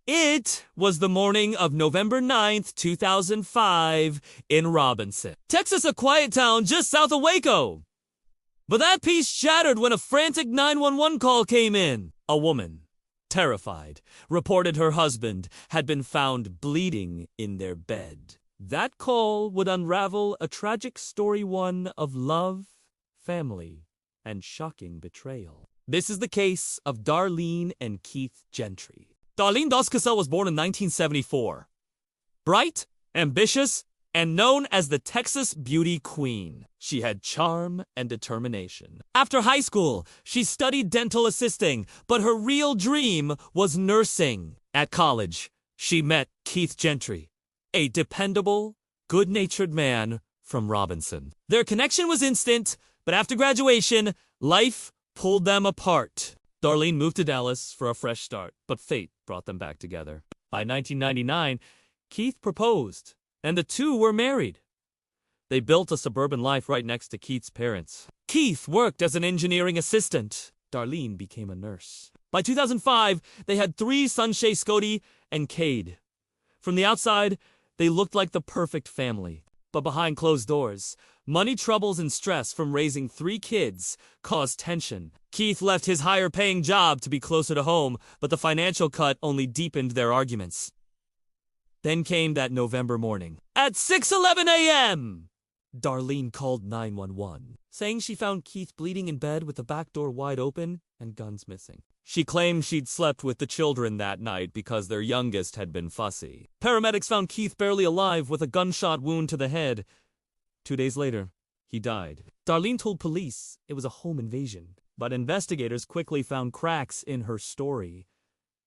It was the morning of November 9th, 2005 in Robinson, Texas, a quiet town just south of Waco. But that peace shattered when a frantic 911 call came in. A woman, terrified, reported her husband had been found bleeding in their bed. That call would unravel a tragic story, one of love, family, and shocking betrayal. This is the case of Darlene and Keith Gentry. Darlene Doscasel was born in 1974. Bright, ambitious, and known as the Texas Beauty Queen. She had charm and determination. After high school, she studied dental assisting, but her real dream was nursing. At college, she met Keith Gentry, a dependable, good-natured man from Robinson. Their connection was instant, but after graduation, life pulled them apart. Darlene moved to Dallas for a fresh start, but fate brought them back together. By 1999, Keith proposed, and the two were married. They built a suburban life right next to Keith's parents. Keith worked as an engineering assistant. Darlene became a nurse. By 2005, they had 3 sons, Shay, Scody, and Cade. From the outside, they looked like the perfect family. But behind closed doors, money troubles and stress from raising 3 kids caused tension. Keith left his higher-paying job to be closer to home, but the financial cut only deepened their arguments. Then came that November morning. At 6:11 a.m., Darlene called 911, saying she found Keith bleeding in bed with the back door wide open and guns missing. She claimed she'd slept with the children that night because their youngest had been fussy. Paramedics found Keith barely alive with a gunshot wound to the head. 2 days later, he died. Darlene told police it was a home invasion, but investigators quickly found cracks in her story.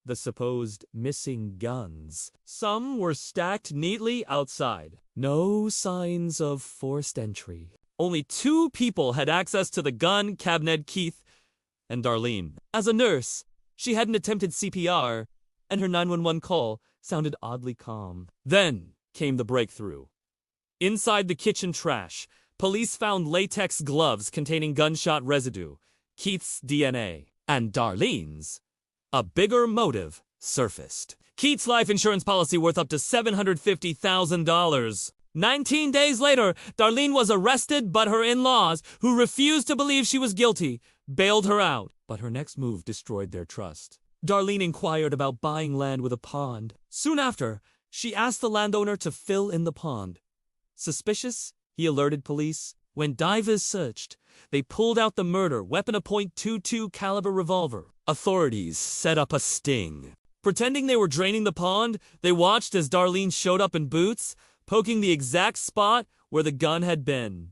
The supposed missing guns. Some were stacked neatly outside. No signs of forced entry. Only 2 people had access to the gun cabinet: Keith and Darlene. As a nurse, she hadn't attempted CPR, and her 911 call sounded oddly calm. Then came the breakthrough. Inside the kitchen trash, police found latex gloves containing gunshot residue, Keith's DNA, and Darlene's. A bigger motive surfaced. Keith's life insurance policy worth up to $750,000. 19 days later, Darlene was arrested, but her in-laws, who refused to believe she was guilty, bailed her out. But her next move destroyed their trust. Darlene inquired about buying land with a pond. Soon after, she asked the landowner to fill in the pond. Suspicious, he alerted police. When divers searched, they pulled out the murder weapon, a .22 caliber revolver. Authorities set up a sting. Pretending they were draining the pond, they watched as Darlene showed up in boots, poking the exact spot where the gun had been.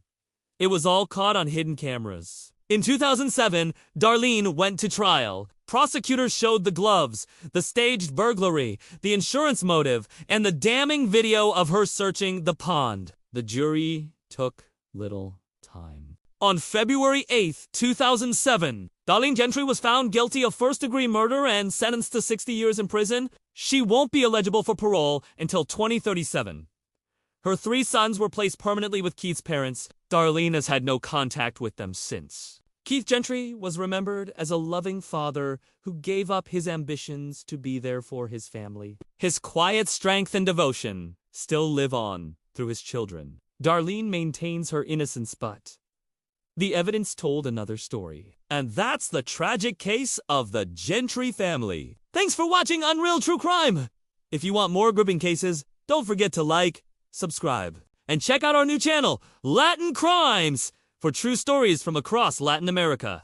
It was all caught on hidden cameras. In 2007, Darlene went to trial. Prosecutors showed the gloves, the staged burglary, the insurance motive, and the damning video of her searching the pond. The jury took little time. On February 8th, 2007, Darlene Gentry was found guilty of first-degree murder and sentenced to 60 years in prison. She won't be eligible for parole until 2037. Her 3 sons were placed permanently with Keith's parents. Darlene has had no contact with them since. Keith Gentry was remembered as a loving father who gave up his ambitions to be there for his family. His quiet strength and devotion still live on through his children. Darlene maintains her innocence, but the evidence told another story. And that's the tragic case of the Gentry family. Thanks for watching Unreal True Crime. If you want more gripping cases, don't forget to like, subscribe, and check out our new channel, Latin Crimes, for true stories from across Latin America.